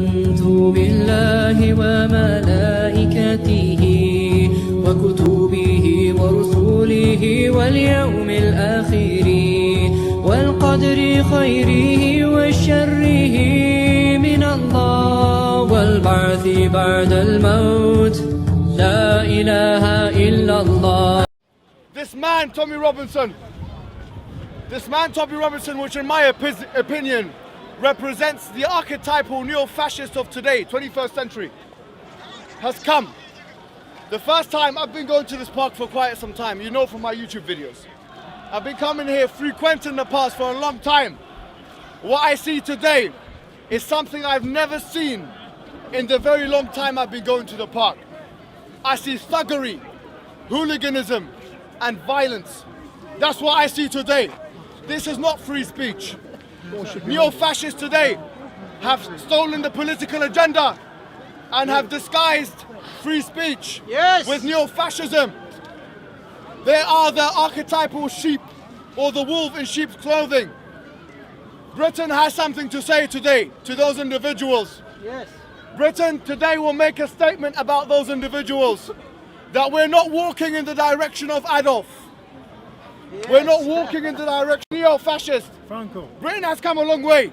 آمنت بالله وملائكته وكتبه ورسله واليوم الآخر والقدر خيره وشره من الله والبعث بعد الموت لا إله إلا الله. This man, Tommy Robinson, which in my opinion represents the archetypal neo-fascist of today, 21st century, has come. The first time, I've been going to this park for quite some time, you know, from my YouTube videos. I've been coming here frequenting the past for a long time. What I see today is something I've never seen in the very long time I've been going to the park. I see thuggery, hooliganism, and violence. That's what I see today. This is not free speech. Neo-fascists today have stolen the political agenda and have disguised free speech with neo-fascism. They are the archetypal sheep or the wolf in sheep's clothing. Britain has something to say today to those individuals. Yes. Britain today will make a statement about those individuals that we're not walking in the direction of Adolf. Yes. We're not walking in the direction of neo-fascist. Franco. Britain has come a long way.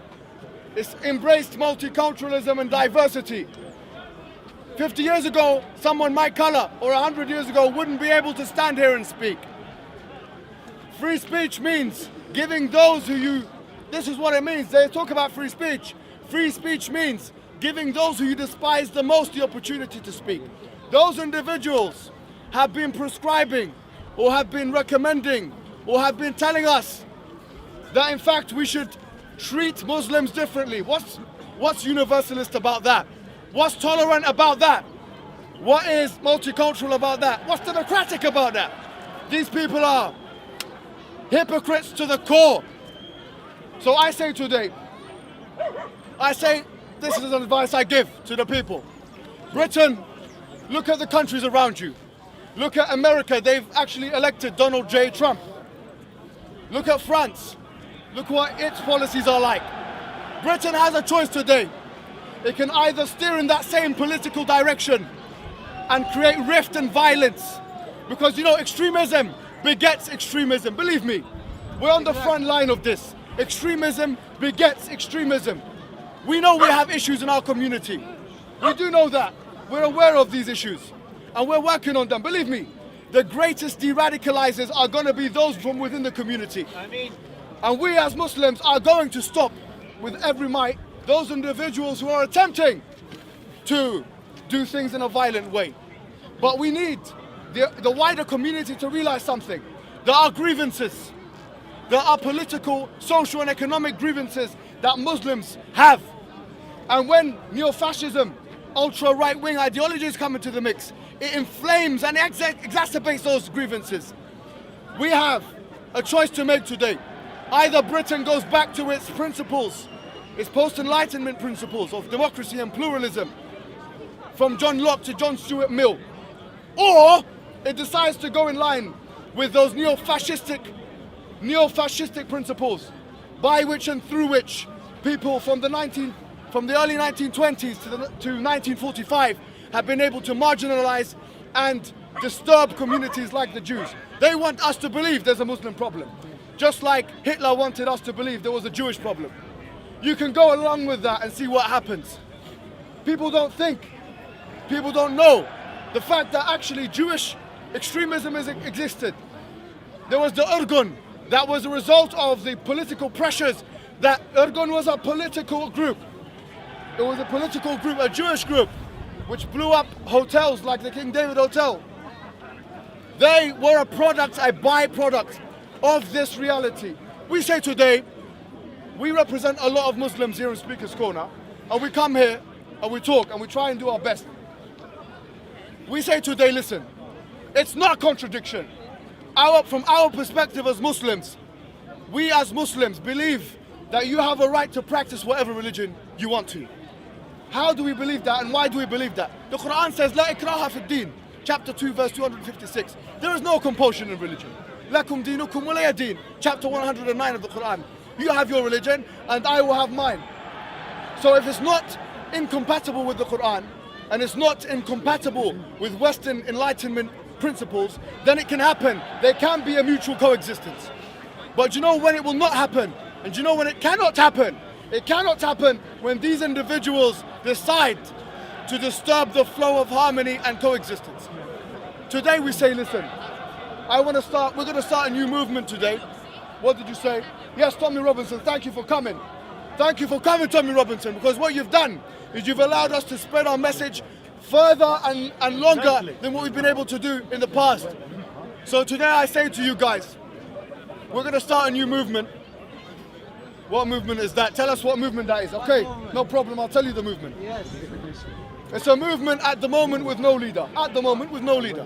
It's embraced multiculturalism and diversity. 50 years ago, someone my color, or 100 years ago, wouldn't be able to stand here and speak. Free speech means giving those who you... This is what it means. They talk about free speech. Free speech means giving those who you despise the most the opportunity to speak. Those individuals have been prescribing, or have been recommending, or have been telling us that in fact we should treat Muslims differently. What's universalist about that? What's tolerant about that? What is multicultural about that? What's democratic about that? These people are hypocrites to the core. So I say today, this is an advice I give to the people. Britain, look at the countries around you. Look at America, they've actually elected Donald J. Trump. Look at France. Look what its policies are like. Britain has a choice today. It can either steer in that same political direction and create rift and violence. Because, you know, extremism begets extremism. Believe me, we're on the front line of this. Extremism begets extremism. We know we have issues in our community. We do know that. We're aware of these issues. And we're working on them. Believe me, the greatest de-radicalizers are going to be those from within the community. And we as Muslims are going to stop with every might those individuals who are attempting to do things in a violent way. But we need the wider community to realize something. There are grievances. There are political, social and economic grievances that Muslims have. And when neo-fascism, ultra-right-wing ideologies come into the mix, it inflames and exacerbates those grievances. We have a choice to make today. Either Britain goes back to its principles, its post-enlightenment principles of democracy and pluralism, from John Locke to John Stuart Mill, or it decides to go in line with those neo-fascistic principles, by which and through which people from the early 1920s to 1945 have been able to marginalize and disturb communities like the Jews. They want us to believe there's a Muslim problem, just like Hitler wanted us to believe there was a Jewish problem. You can go along with that and see what happens. People don't think, people don't know the fact that actually Jewish extremism existed. There was the Irgun, that was a result of the political pressures. That Irgun was a political group. It was a political group, a Jewish group, which blew up hotels like the King David Hotel. They were a byproduct of this reality. We say today, we represent a lot of Muslims here in Speaker's Corner, and we come here and we talk and we try and do our best. We say today, listen, it's not a contradiction. From our perspective as Muslims, we as Muslims believe that you have a right to practice whatever religion you want to. How do we believe that and why do we believe that? The Quran says, La ikraha fi din, chapter 2, verse 256. There is no compulsion in religion. Lakum dinukum waliya din, chapter 109 of the Quran. You have your religion and I will have mine. So if it's not incompatible with the Quran and it's not incompatible with Western Enlightenment principles, then it can happen. There can be a mutual coexistence. But you know when it will not happen? And you know when it cannot happen? It cannot happen when these individuals decide to disturb the flow of harmony and coexistence. Today we say, listen, we're going to start a new movement today. What did you say? Yes, Tommy Robinson, thank you for coming. Thank you for coming, Tommy Robinson, because what you've done is you've allowed us to spread our message further and longer than what we've been able to do in the past. So today I say to you guys, we're going to start a new movement. What movement is that? Tell us what movement that is. Okay, no problem, I'll tell you the movement. Yes. It's a movement at the moment with no leader. At the moment with no leader.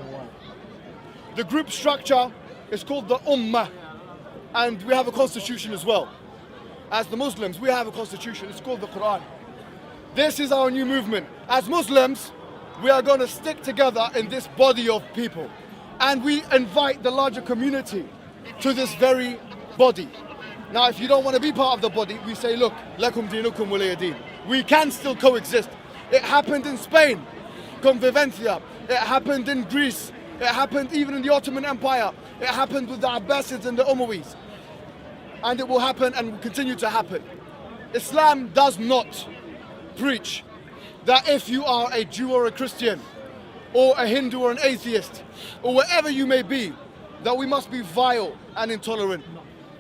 The group structure is called the Ummah, and we have a constitution as well. As the Muslims, we have a constitution, it's called the Quran. This is our new movement. As Muslims, we are going to stick together in this body of people. And we invite the larger community to this very body. Now, if you don't want to be part of the body, we say, look, lakum dinukum waliya din. We can still coexist. It happened in Spain, convivencia. It happened in Greece. It happened even in the Ottoman Empire. It happened with the Abbasids and the Umayyads. And it will happen and will continue to happen. Islam does not preach that if you are a Jew or a Christian, or a Hindu or an atheist, or whatever you may be, that we must be vile and intolerant,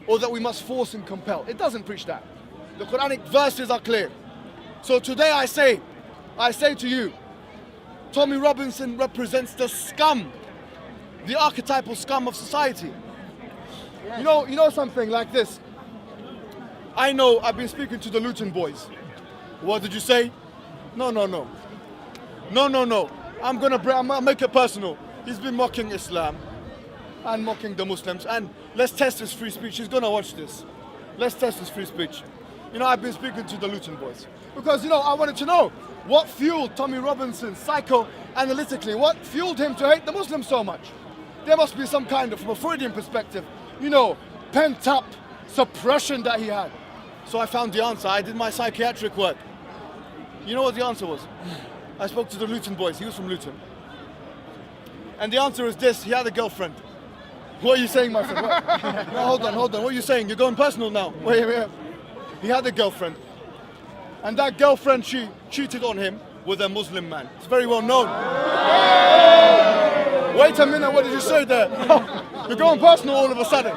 or that we must force and compel. It doesn't preach that. The Quranic verses are clear. So today I say to you, Tommy Robinson represents the scum, the archetypal scum of society. You know something like this. I know I've been speaking to the Luton boys. What did you say? No. I'm gonna make it personal. He's been mocking Islam and mocking the Muslims, and let's test his free speech. He's gonna watch this. Let's test his free speech. I've been speaking to the Luton boys because I wanted to know what fueled Tommy Robinson psychoanalytically. What fueled him to hate the Muslims so much? There must be some kind of, from a Freudian perspective, pent up suppression that he had. So I found the answer. I did my psychiatric work. You know what the answer was? I spoke to the Luton boys. He was from Luton. And the answer is this: he had a girlfriend. What are you saying, my friend? No, hold on. What are you saying? You're going personal now. Wait. He had a girlfriend. And that girlfriend, she cheated on him with a Muslim man. It's very well known. Wait a minute, what did you say there? You're going personal all of a sudden.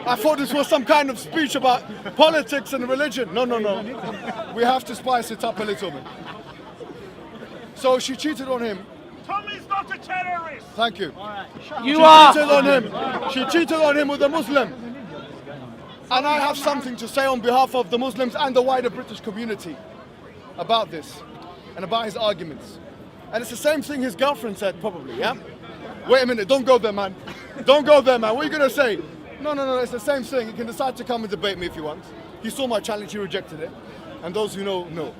I thought this was some kind of speech about politics and religion. No. We have to spice it up a little bit. So she cheated on him. Tommy's not a terrorist. Thank you. You She are. cheated on him. She cheated on him with a Muslim. And I have something to say on behalf of the Muslims and the wider British community about this and about his arguments. And it's the same thing his girlfriend said, probably, yeah? Wait a minute, don't go there, man. Don't go there, man. What are you going to say? No, it's the same thing. He can decide to come and debate me if he wants. He saw my challenge, he rejected it. And those who know.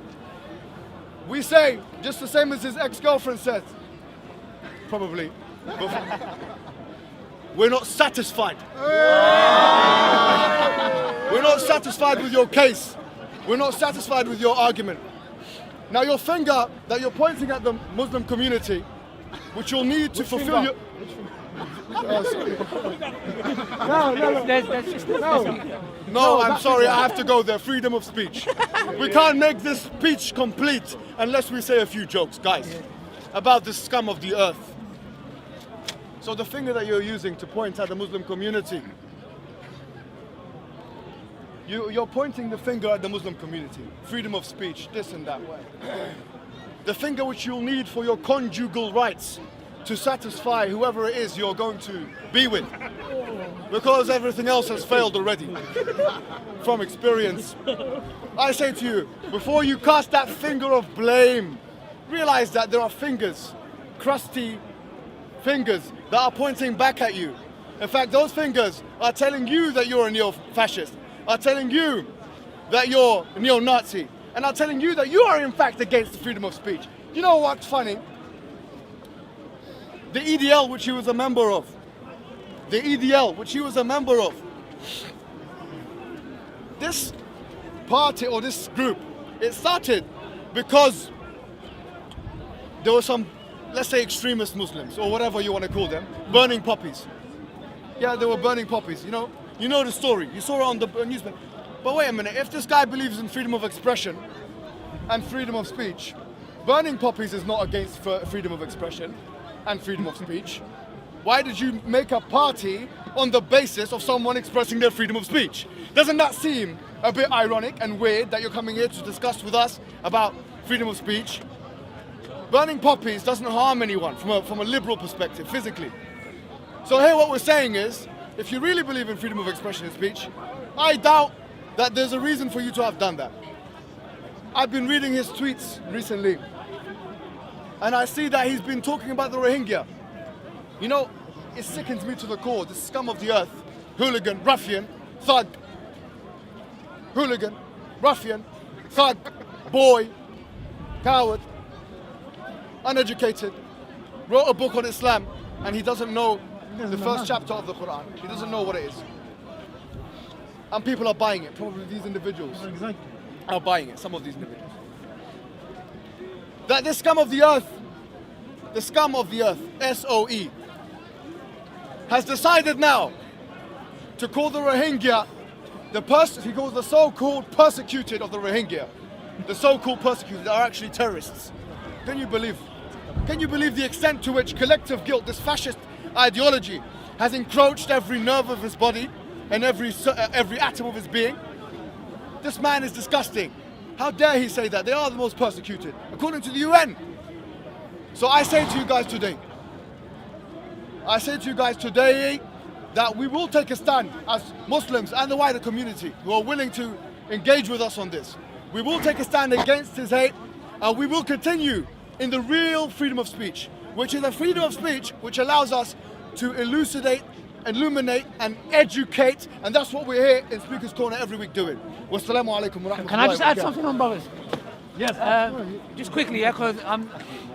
We say, just the same as his ex-girlfriend said, probably, we're not satisfied. We're not satisfied with your case. We're not satisfied with your argument. Now your finger that you're pointing at the Muslim community, which you'll need to fulfill your... No, I'm sorry, I have to go there. Freedom of speech. We can't make this speech complete unless we say a few jokes, guys, about the scum of the earth. So the finger that you're using to point at the Muslim community, you're pointing the finger at the Muslim community. Freedom of speech, this and that. The finger which you'll need for your conjugal rights to satisfy whoever it is you're going to be with. Because everything else has failed already. From experience. I say to you, before you cast that finger of blame, realize that there are fingers, crusty fingers, that are pointing back at you. In fact, those fingers are telling you that you're a neo-fascist, are telling you that you're a neo-Nazi, and are telling you that you are in fact against the freedom of speech. You know what's funny? The EDL, which he was a member of, this party or this group, it started because there were some, let's say, extremist Muslims or whatever you want to call them, burning poppies. Yeah, they were burning poppies. You know the story. You saw it on the newspaper. But wait a minute. If this guy believes in freedom of expression and freedom of speech, burning poppies is not against freedom of expression and freedom of speech. Why did you make a party on the basis of someone expressing their freedom of speech? Doesn't that seem a bit ironic and weird that you're coming here to discuss with us about freedom of speech? Burning poppies doesn't harm anyone from a liberal perspective, physically. So here what we're saying is, if you really believe in freedom of expression and speech, I doubt that there's a reason for you to have done that. I've been reading his tweets recently, and I see that he's been talking about the Rohingya. You know, it sickens me to the core, the scum of the earth, hooligan, ruffian, thug. Hooligan, ruffian, thug, boy, coward, uneducated, wrote a book on Islam, and he doesn't know the first chapter of the Quran. He doesn't know what it is. And people are buying it. Probably these individuals are buying it, some of these individuals. That this scum of the earth, SOE, has decided now to call the Rohingya, he calls the so-called persecuted of the Rohingya. The so-called persecuted are actually terrorists. Can you believe the extent to which collective guilt, this fascist ideology, has encroached every nerve of his body and every atom of his being? This man is disgusting. How dare he say that? They are the most persecuted, according to the UN. So I say to you guys today, that we will take a stand as Muslims and the wider community who are willing to engage with us on this. We will take a stand against his hate, and we will continue in the real freedom of speech, which is a freedom of speech which allows us to elucidate, illuminate and educate, and that's what we're here in Speaker's Corner every week doing. Wassalamu alaikum wa rahmatullahi. Can I just add something on, brothers? Yes. Just quickly, yeah, because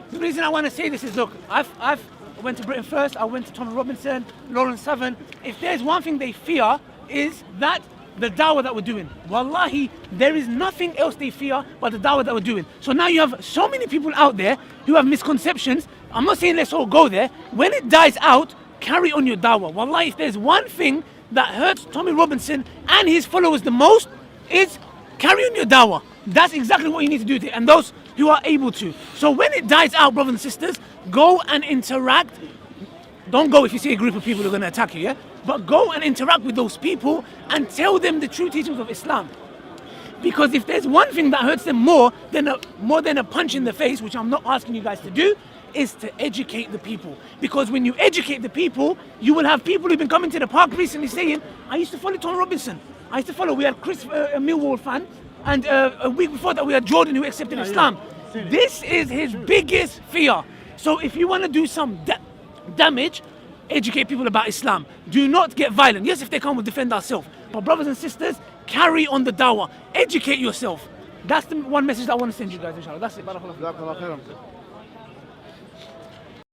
the reason I want to say this is, look, I went to Britain first, I went to Tommy Robinson, Lawrence Southern. If there's one thing they fear, is that the dawah that we're doing. Wallahi, there is nothing else they fear but the dawah that we're doing. So now you have so many people out there who have misconceptions. I'm not saying let's all go there. When it dies out, carry on your dawah. Wallahi, if there's one thing that hurts Tommy Robinson and his followers the most, is carry on your dawah. That's exactly what you need to do, and those who are able to. So when it dies out, brothers and sisters, go and interact. Don't go if you see a group of people who are going to attack you, yeah? But go and interact with those people and tell them the true teachings of Islam. Because if there's one thing that hurts them more than a punch in the face, which I'm not asking you guys to do, is to educate the people. Because when you educate the people, you will have people who've been coming to the park recently saying, I used to follow Tom Robinson. We had Chris, a Millwall fan, and a week before that we had Jordan who accepted Islam. This is his biggest fear. So if you want to do some damage, educate people about Islam. Do not get violent. Yes, if they come, we'll defend ourselves. But brothers and sisters, carry on the dawah. Educate yourself. That's the one message that I want to send you guys, inshallah. That's it. Barakallah.